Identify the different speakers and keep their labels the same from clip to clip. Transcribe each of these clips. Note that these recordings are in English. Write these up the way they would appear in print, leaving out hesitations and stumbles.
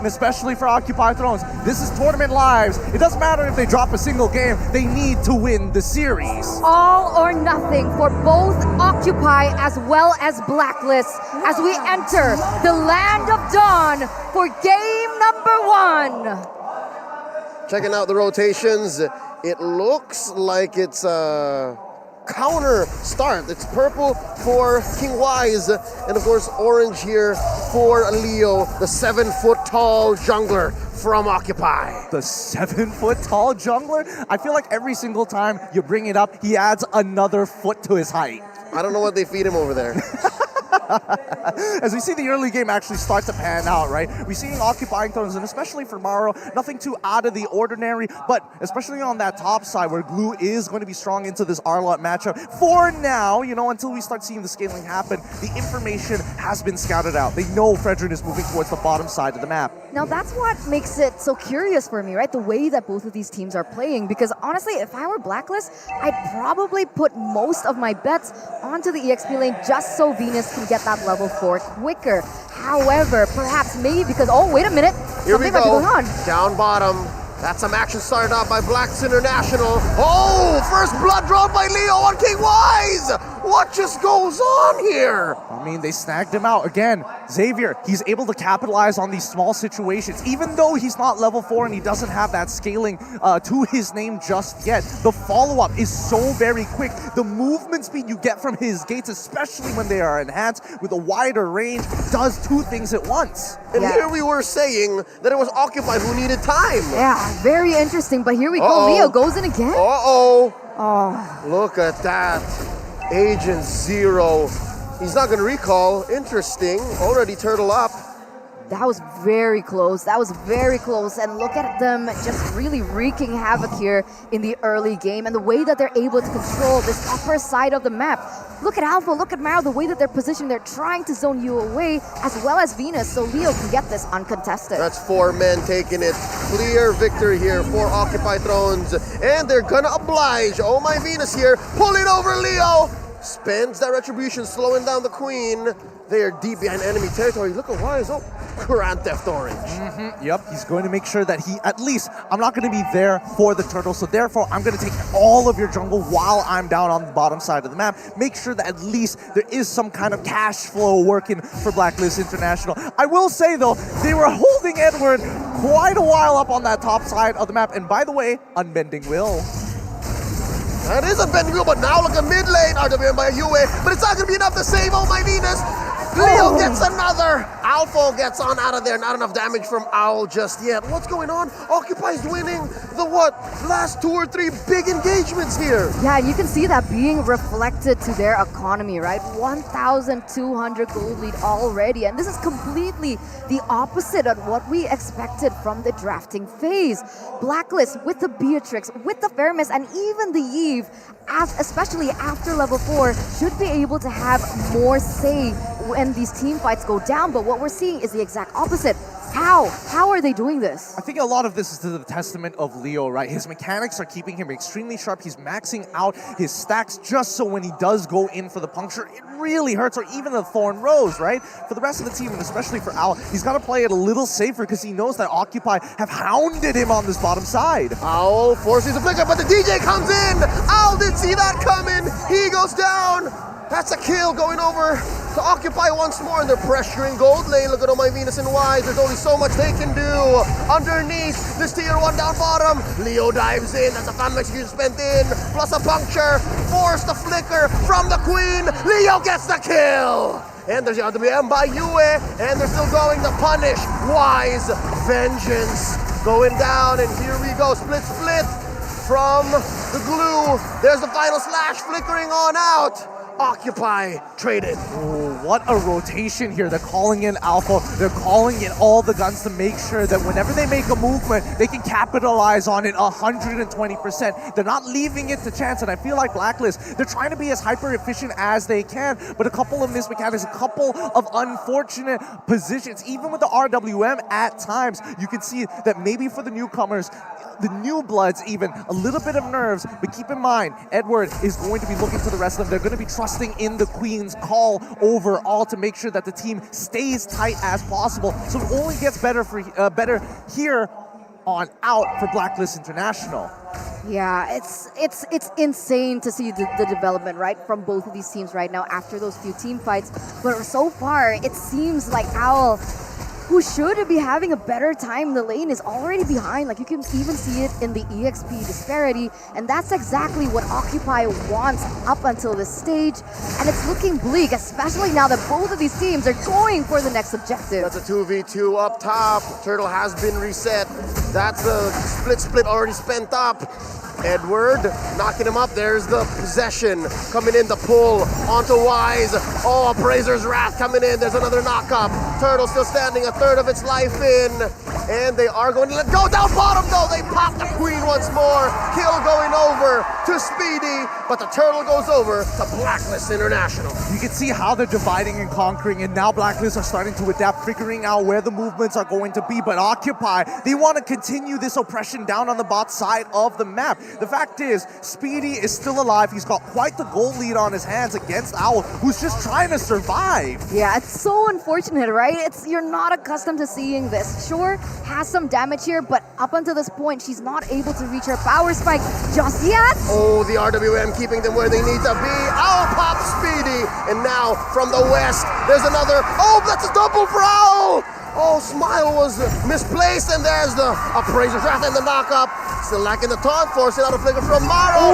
Speaker 1: and especially for Occupy Thrones. This is tournament lives. It doesn't matter if they drop a single game, they need to win the series.
Speaker 2: All or nothing for both Occupy as well as Blacklist as we enter the Land of Dawn for game number 1.
Speaker 3: Checking out the rotations, it looks like it's a counter start. It's purple for King Wise, and of course orange here for Leo, the 7-foot-tall jungler from Occupy.
Speaker 1: The 7-foot-tall jungler? I feel like every single time you bring it up, he adds another foot to his height.
Speaker 3: I don't know what they feed him over there.
Speaker 1: As we see the early game actually start to pan out, right? We're seeing Occupying Thrones, and especially for Maro, nothing too out of the ordinary, but especially on that top side where Glue is going to be strong into this Arlott matchup. For now, you know, until we start seeing the scaling happen, the information has been scouted out. They know Fredrin is moving towards the bottom side of the map.
Speaker 2: Now that's what makes it so curious for me, right? The way that both of these teams are playing, because honestly, if I were Blacklist, I'd probably put most of my bets onto the EXP lane just so Venus can get that level 4 quicker. However, perhaps maybe because, oh, wait a minute,
Speaker 3: here we
Speaker 2: something might be
Speaker 3: go.
Speaker 2: going on.
Speaker 3: Down bottom. That's some action started out by Blacklist International. Oh, first blood drawn by Leo on King Wise. What just goes on here?
Speaker 1: I mean, they snagged him out. Again, Xavier, he's able to capitalize on these small situations. Even though he's not level 4 and he doesn't have that scaling to his name just yet, the follow-up is so very quick. The movement speed you get from his gates, especially when they are enhanced with a wider range, does 2 things at once.
Speaker 3: And here we were saying that it was Occupy who needed time.
Speaker 2: Yeah, very interesting, but here we go. Leo goes in again.
Speaker 3: Uh-oh.
Speaker 2: Oh.
Speaker 3: Look at that. Agent Zero. He's not going to recall. Interesting. Already turtle up.
Speaker 2: That was very close. That was very close. And look at them just really wreaking havoc here in the early game and the way that they're able to control this upper side of the map. Look at Alpha, look at Maro, the way that they're positioned. They're trying to zone you away as well as Venus, so Leo can get this uncontested.
Speaker 3: That's 4 men taking it. Clear victory here for Occupy Thrones. And they're going to oblige. Oh my Venus here, pulling over Leo. Spends that retribution, slowing down the Queen. They are deep behind enemy territory. Look at Wise. Oh, Grand Theft Orange.
Speaker 1: Yep, he's going to make sure that he, at least, I'm not going to be there for the turtle, so therefore I'm going to take all of your jungle while I'm down on the bottom side of the map. Make sure that at least there is some kind of cash flow working for Blacklist International. I will say, though, they were holding Edward quite a while up on that top side of the map. And by the way, Unbending Will.
Speaker 3: That is a bending wheel, but now look at mid lane, RWM by Yue, but it's not going to be enough to save Oh My Venus. Leo gets another. Alpho gets on out of there. Not enough damage from Owl just yet. What's going on? Occupy's winning the last 2 or 3 big engagements here.
Speaker 2: Yeah, you can see that being reflected to their economy, right? 1,200 gold lead already. And this is completely the opposite of what we expected from the drafting phase. Blacklist with the Beatrix, with the Fermis, and even the Eve, especially after level 4, should be able to have more say when these team fights go down, but what we're seeing is the exact opposite. How are they doing this?
Speaker 1: I think a lot of this is to the testament of Leo, right? His mechanics are keeping him extremely sharp. He's maxing out his stacks just so when he does go in for the puncture, it really hurts, or even the Thorn Rose, right? For the rest of the team, and especially for Owl, he's got to play it a little safer because he knows that Occupy have hounded him on this bottom side.
Speaker 3: Owl forces a flicker, but the DJ comes in. Owl didn't see that coming. He goes down. That's a kill going over to Occupy once more, and they're pressuring gold lane. Look at Oh My Venus and Wise. There's only so much they can do. Underneath this tier 1 down bottom, Leo dives in. That's a fan execution spent in, plus a puncture. Force the flicker from the Queen. Leo gets the kill. And there's the RWM by Yue, and they're still going to punish Wise. Vengeance going down, and here we go. Split from the Glue. There's the final slash flickering on out. Occupy traded.
Speaker 1: Oh, what a rotation here. They're calling in Alpha. They're calling in all the guns to make sure that whenever they make a movement, they can capitalize on it 120%. They're not leaving it to chance, and I feel like Blacklist, they're trying to be as hyper efficient as they can, but a couple of missed mechanics, a couple of unfortunate positions, even with the RWM at times, you can see that maybe for the newcomers, the new bloods even, a little bit of nerves, but keep in mind, Edward is going to be looking to the rest of them. They're going to be trusting trusting in the Queen's call overall to make sure that the team stays tight as possible. So it only gets better here on out for Blacklist International.
Speaker 2: Yeah, it's insane to see the development, right, from both of these teams right now after those few team fights. But so far, it seems like Owl, who should be having a better time in the lane, is already behind. Like, you can even see it in the EXP disparity, and that's exactly what Occupy wants up until this stage, and it's looking bleak, especially now that both of these teams are going for the next objective.
Speaker 3: That's a 2v2 up top. Turtle has been reset. That's the split already spent up. Edward knocking him up. There's the possession coming in, the pull onto Wise. Oh, Appraiser's Wrath coming in. There's another knock up. Turtle still standing, a third of its life in. And they are going to let go. Down bottom though, they pop the Queen once more. Kill going over to Spedyyy, but the Turtle goes over to Blacklist International.
Speaker 1: You can see how they're dividing and conquering, and now Blacklist are starting to adapt, figuring out where the movements are going to be. But Occupy, they want to continue this oppression down on the bot side of the map. The fact is, Spedyyy is still alive. He's got quite the goal lead on his hands against Owl, who's just trying to survive.
Speaker 2: Yeah, it's so unfortunate, right? You're not accustomed to seeing this. Sure, has some damage here, but up until this point, she's not able to reach her power spike just yet.
Speaker 3: Oh, the RWM keeping them where they need to be. Owl pops Spedyyy, and now from the west, there's another. Oh, that's a double for Owl. Oh, Smile was misplaced, and there's the Appraiser's Wrath and the knock-up. Still lacking the taunt, forcing out a flicker from Maro.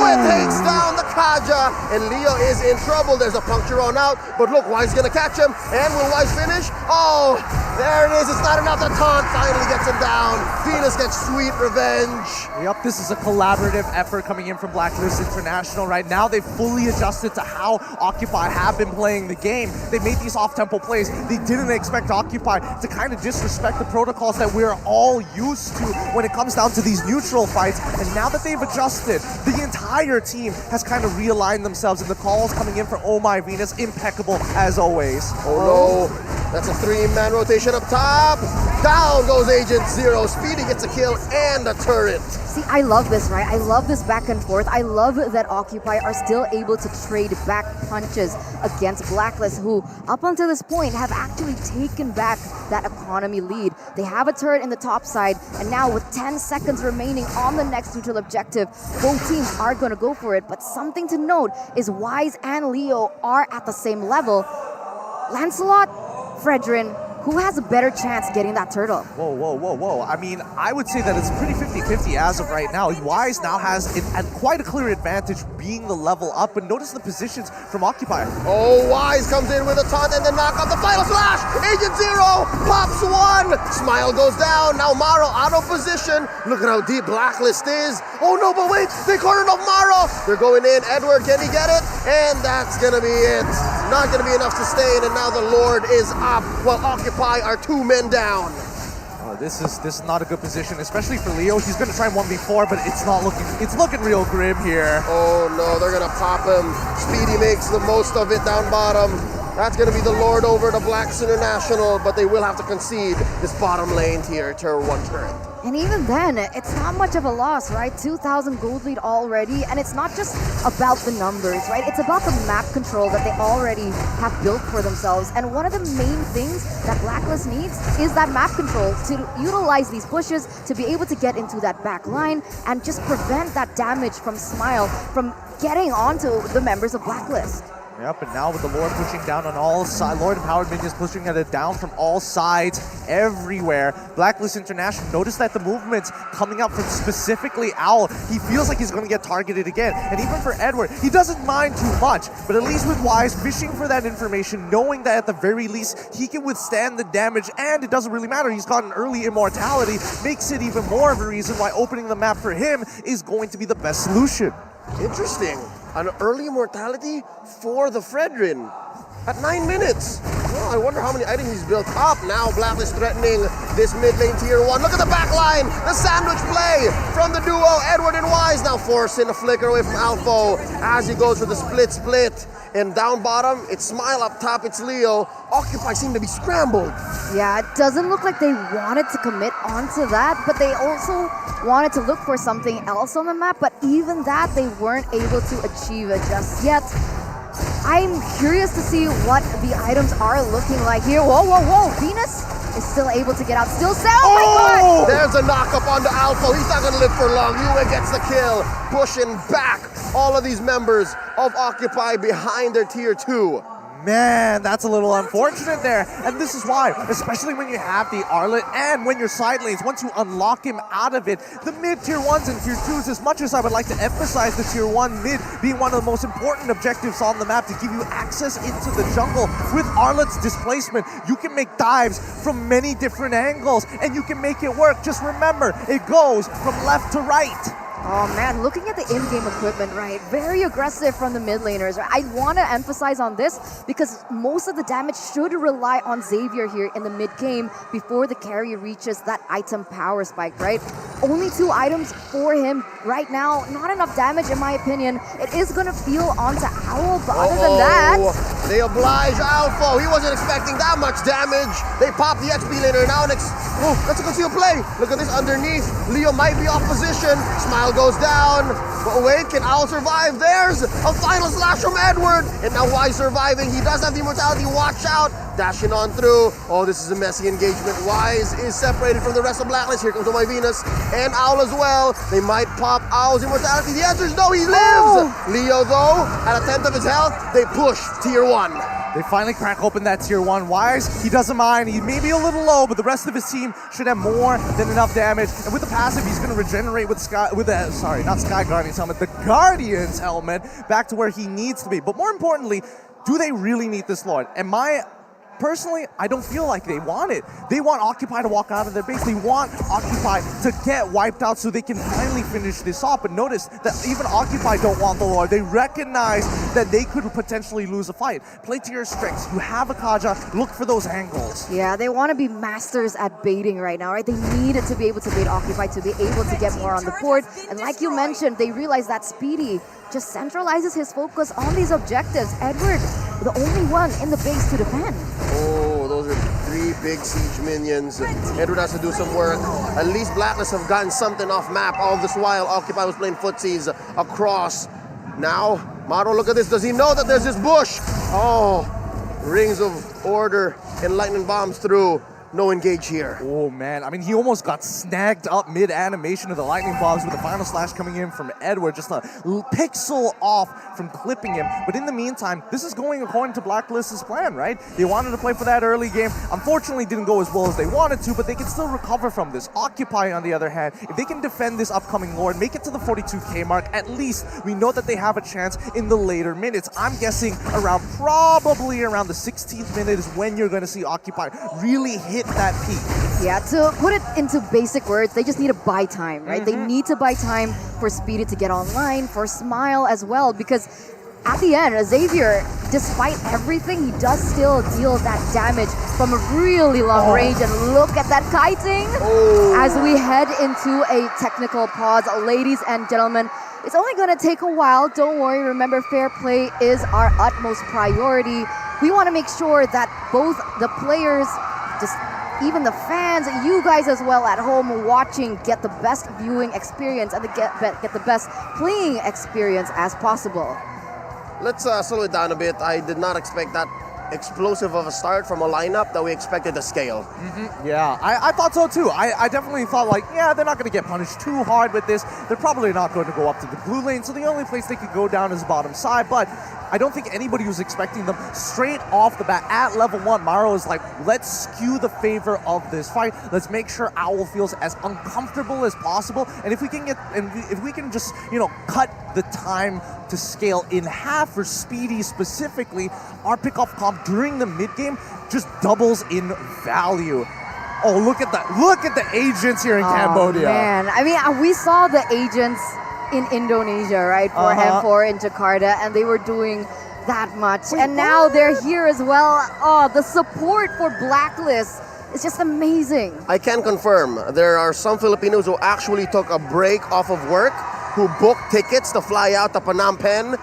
Speaker 3: It takes down the Kaja, and Leo is in trouble. There's a puncture on out, but look, Wise is gonna catch him, and will Wise finish? Oh, there it is. It's not enough. The taunt finally gets him down. Venus gets sweet revenge.
Speaker 1: Yep, this is a collaborative effort coming in from Blacklist International right now. They've fully adjusted to how Occupy have been playing the game. They made these off-tempo plays. They didn't expect Occupy to kind of disrespect the protocols that we're all used to when it comes down to these neutral fights. And now that they've adjusted, the entire team has kind of realigned themselves, and the calls coming in for Oh My Venus, impeccable as always.
Speaker 3: Oh no, that's a 3-man rotation up top. Down goes Agent Zero. Spedyyy gets a kill and a turret.
Speaker 2: See, I love this, right? I love this back and forth. I love that Occupy are still able to trade back punches against Blacklist, who up until this point have actually taken back that economy lead. They have a turret in the top side, and now with 10 seconds remaining on the next neutral objective, both teams are going to go for it. But something to note is Wise and Leo are at the same level. Lancelot, Fredrin, who has a better chance getting that turtle?
Speaker 1: Whoa, whoa, whoa, whoa. I mean, I would say that it's pretty 50-50 as of right now. Wise now has quite a clear advantage being the level up, but notice the positions from Occupy.
Speaker 3: Oh, Wise comes in with a taunt and then knock off the final slash. Agent Zero pops one. Smile goes down. Now Maro out of position. Look at how deep Blacklist is. Oh no, but wait, they cornered off Maro. They're going in. Edward, can he get it? And that's gonna be it. Not gonna be enough to sustain, and now the Lord is up while Occupy are 2 men down.
Speaker 1: This is not a good position, especially for Leo. He's gonna try 1v4, but it's looking real grim here.
Speaker 3: Oh no, they're gonna pop him. Spedyyy makes the most of it down bottom. That's gonna be the Lord over to Blacks International, but they will have to concede this bottom lane tier to 1 turret.
Speaker 2: And even then, it's not much of a loss, right? 2,000 gold lead already, and it's not just about the numbers, right? It's about the map control that they already have built for themselves. And one of the main things that Blacklist needs is that map control to utilize these pushes, to be able to get into that back line and just prevent that damage from Smile from getting onto the members of Blacklist.
Speaker 1: Yep, and now with the Lord pushing down on all sides, Lord Empowered Minions pushing it down from all sides, everywhere. Blacklist International, notice that the movement's coming up from specifically Owl. He feels like he's going to get targeted again. And even for Edward, he doesn't mind too much, but at least with Wise, fishing for that information, knowing that at the very least, he can withstand the damage, and it doesn't really matter. He's got an early immortality, makes it even more of a reason why opening the map for him is going to be the best solution.
Speaker 3: Interesting. An early immortality for the Fredrin at 9 minutes. Well, I wonder how many items he's built up. Now Blacklist threatening this mid lane tier 1. Look at the back line. The sandwich play from the duo Edward and Wise. Now forcing a flicker away from Alpho as he goes for the split. And down bottom, it's Smile. Up top, it's Leo. Occupy seem to be scrambled.
Speaker 2: Yeah, it doesn't look like they wanted to commit onto that, but they also wanted to look for something else on the map, but even that they weren't able to achieve it just yet. I'm curious to see what the items are looking like here. Whoa, whoa, whoa. Venus is still able to get out. Still set. Oh my god!
Speaker 3: There's a knock-up on the Alpho. He's not going to live for long. Yue gets the kill, pushing back all of these members of Occupy behind their tier 2.
Speaker 1: Man, that's a little unfortunate there. And this is why, especially when you have the Arlet and when you're side lanes, once you unlock him out of it, the mid tier 1s and tier 2s, as much as I would like to emphasize the tier 1 mid being one of the most important objectives on the map to give you access into the jungle, with Arlet's displacement, you can make dives from many different angles and you can make it work. Just remember, it goes from left to right.
Speaker 2: Oh man, looking at the in-game equipment, right? Very aggressive from the mid laners. Right? I want to emphasize on this because most of the damage should rely on Xavier here in the mid-game before the carry reaches that item power spike, right? Only 2 items for him right now. Not enough damage in my opinion. It is going to feel onto Owl, but other than that...
Speaker 3: They oblige Alpho. He wasn't expecting that much damage. They pop the XP laner. Now that's a good field play. Look at this underneath. Leo might be off position. Smile goes down. But wait, can Owl survive? There's a final slash from Edward. And now Wise surviving. He does have the immortality. Watch out. Dashing on through. Oh, this is a messy engagement. Wise is separated from the rest of Blacklist. Here comes my Venus and Owl as well. They might pop Owl's immortality. The answer is no, he lives. Leo, though, at a tenth of his health, they push tier 1.
Speaker 1: They finally crack open that tier 1. Wise, he doesn't mind. He may be a little low, but the rest of his team should have more than enough damage. And with the passive, he's going to regenerate with not Sky Guardian's helmet, the Guardian's helmet back to where he needs to be. But more importantly, do they really need this Lord? Personally, I don't feel like they want it. They want Occupy to walk out of their base. They want Occupy to get wiped out so they can finally finish this off. But notice that even Occupy don't want the Lord. They recognize that they could potentially lose a fight. Play to your strengths. You have a Kaja. Look for those angles.
Speaker 2: Yeah, they want to be masters at baiting right now, right? They needed to be able to bait Occupy to be able to get more on the board. And like you mentioned, they realized that Spedyyy just centralizes his focus on these objectives. Edward, the only one in the base to defend.
Speaker 3: Oh, those are 3 big siege minions. Edward has to do some work. At least Blacklist have gotten something off map. All this while, Occupy was playing footsies across. Now, Maro, look at this. Does he know that there's this bush? Oh, rings of order and lightning bombs through. No engage here.
Speaker 1: Oh man, I mean, he almost got snagged up mid-animation of the lightning bombs with the final slash coming in from Edward, just a pixel off from clipping him. But in the meantime, this is going according to Blacklist's plan, right? They wanted to play for that early game. Unfortunately, didn't go as well as they wanted to, but they can still recover from this. Occupy, on the other hand, if they can defend this upcoming Lord, make it to the 42k mark, at least we know that they have a chance in the later minutes. I'm guessing probably around the 16th minute is when you're going to see Occupy really hit that peak.
Speaker 2: Yeah, to put it into basic words, they just need to buy time, right? They need to buy time for Spedyyy to get online, for Smile as well, because at the end, Xavier, despite everything, he does still deal that damage from a really long range. And look at that kiting as we head into a technical pause. Ladies and gentlemen, it's only going to take a while. Don't worry. Remember, fair play is our utmost priority. We want to make sure that both the players, even the fans, you guys as well at home watching, get the best viewing experience and get the best playing experience as possible.
Speaker 3: Let's slow it down a bit. I did not expect that explosive of a start from a lineup that we expected to scale.
Speaker 1: Yeah, I thought so too. I definitely thought like, yeah, they're not going to get punished too hard with this. They're probably not going to go up to the blue lane, so the only place they could go down is bottom side, but I don't think anybody was expecting them straight off the bat at level 1. Maro is like, let's skew the favor of this fight. Let's make sure Owl feels as uncomfortable as possible. And if we can just, cut the time to scale in half for Spedyyy specifically, our pickoff comp during the mid game just doubles in value. Oh, look at that. Look at the agents here in Cambodia.
Speaker 2: Man, I mean, we saw the agents in Indonesia, right, for M4 in Jakarta, and they were doing that much. And now they're here as well. Oh, the support for Blacklist is just amazing.
Speaker 3: I can confirm there are some Filipinos who actually took a break off of work, who booked tickets to fly out to Phnom Penh,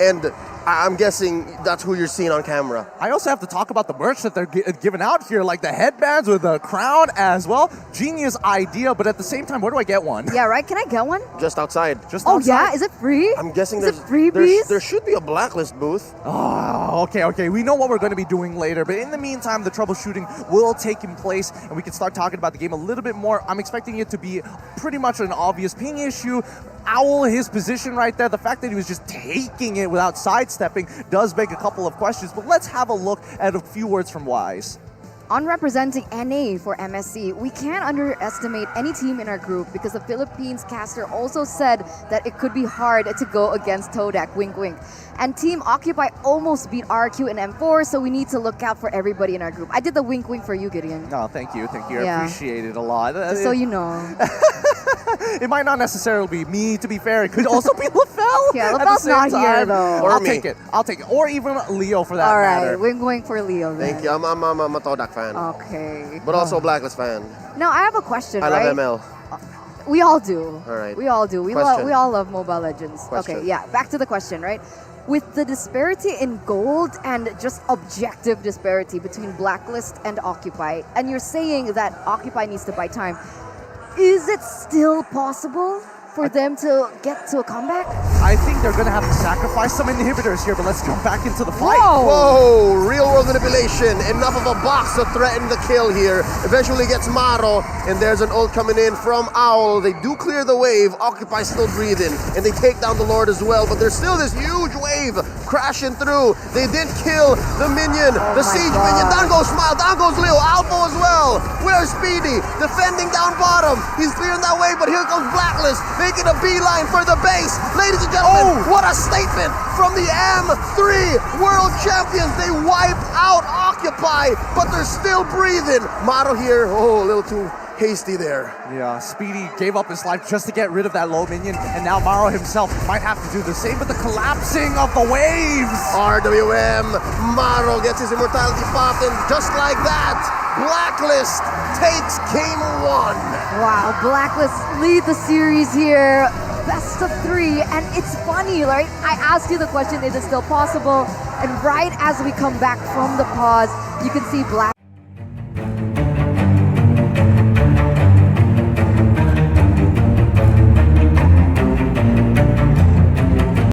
Speaker 3: and I'm guessing that's who you're seeing on camera.
Speaker 1: I also have to talk about the merch that they're giving out here, like the headbands with the crown as well. Genius idea, but at the same time, where do I get one?
Speaker 2: Yeah, right? Can I get one?
Speaker 3: Just outside.
Speaker 1: Just
Speaker 2: Oh
Speaker 1: outside?
Speaker 2: yeah, is it free?
Speaker 3: I'm guessing
Speaker 2: Is it freebies?
Speaker 3: there should be a Blacklist booth.
Speaker 1: Oh, okay. We know what we're going to be doing later, but in the meantime, the troubleshooting will take in place, and we can start talking about the game a little bit more. I'm expecting it to be pretty much an obvious ping issue. Owl, his position right there, the fact that he was just taking it without sidestepping does beg a couple of questions, but let's have a look at a few words from Wise.
Speaker 2: On representing NA for MSC, we can't underestimate any team in our group because the Philippines caster also said that it could be hard to go against Todak, wink wink. And Team Occupy almost beat RQ and M4, so we need to look out for everybody in our group. I did the wink wink for you, Gideon.
Speaker 1: No, thank you.
Speaker 2: Yeah.
Speaker 1: I appreciate it a lot.
Speaker 2: Just so you know.
Speaker 1: It might not necessarily be me, to be fair. It could also be LaFell.
Speaker 2: Yeah,
Speaker 1: at the
Speaker 2: LaFell's
Speaker 1: same
Speaker 2: not here,
Speaker 1: time.
Speaker 2: though.
Speaker 3: Or
Speaker 1: I'll
Speaker 3: me.
Speaker 1: take it. Or even Leo for that
Speaker 2: All
Speaker 1: matter.
Speaker 2: right, wink wink for Leo then.
Speaker 3: Thank you. I'm a Todak fan.
Speaker 2: Okay.
Speaker 3: But also a Blacklist fan.
Speaker 2: Now, I have a question,
Speaker 3: I
Speaker 2: right?
Speaker 3: love ML.
Speaker 2: We all do.
Speaker 3: All right.
Speaker 2: We all do. We
Speaker 3: Question.
Speaker 2: all love Mobile Legends.
Speaker 3: Question.
Speaker 2: Okay, yeah. Back to the question, right? With the disparity in gold and just objective disparity between Blacklist and Occupy, and you're saying that Occupy needs to buy time, is it still possible for them to get to a comeback?
Speaker 1: I think they're going to have to sacrifice some inhibitors here, but let's jump back into the fight.
Speaker 3: Whoa, real world manipulation. Enough of a box to threaten the kill here. Eventually gets Maro, and there's an ult coming in from Owl. They do clear the wave. Occupy still breathing, and they take down the Lord as well, but there's still this huge wave crashing through. They did kill the minion, the siege minion. Down goes Smile, down goes Leo, Alpho as well. Where's Spedyyy? Defending down bottom. He's clearing that wave, but here comes Blacklist, making a beeline for the base. Ladies and gentlemen, what a statement from the M3 World Champions. They wiped out Occupy, but they're still breathing. Maro here, a little too hasty there.
Speaker 1: Yeah, Spedyyy gave up his life just to get rid of that low minion, and now Maro himself might have to do the same, but the collapsing of the waves.
Speaker 3: RWM, Maro gets his immortality popped, and just like that, Blacklist takes game 1.
Speaker 2: Wow, Blacklist lead the series here. Best of 3, and it's funny, right? I asked you the question, is it still possible? And right as we come back from the pause, you can see Black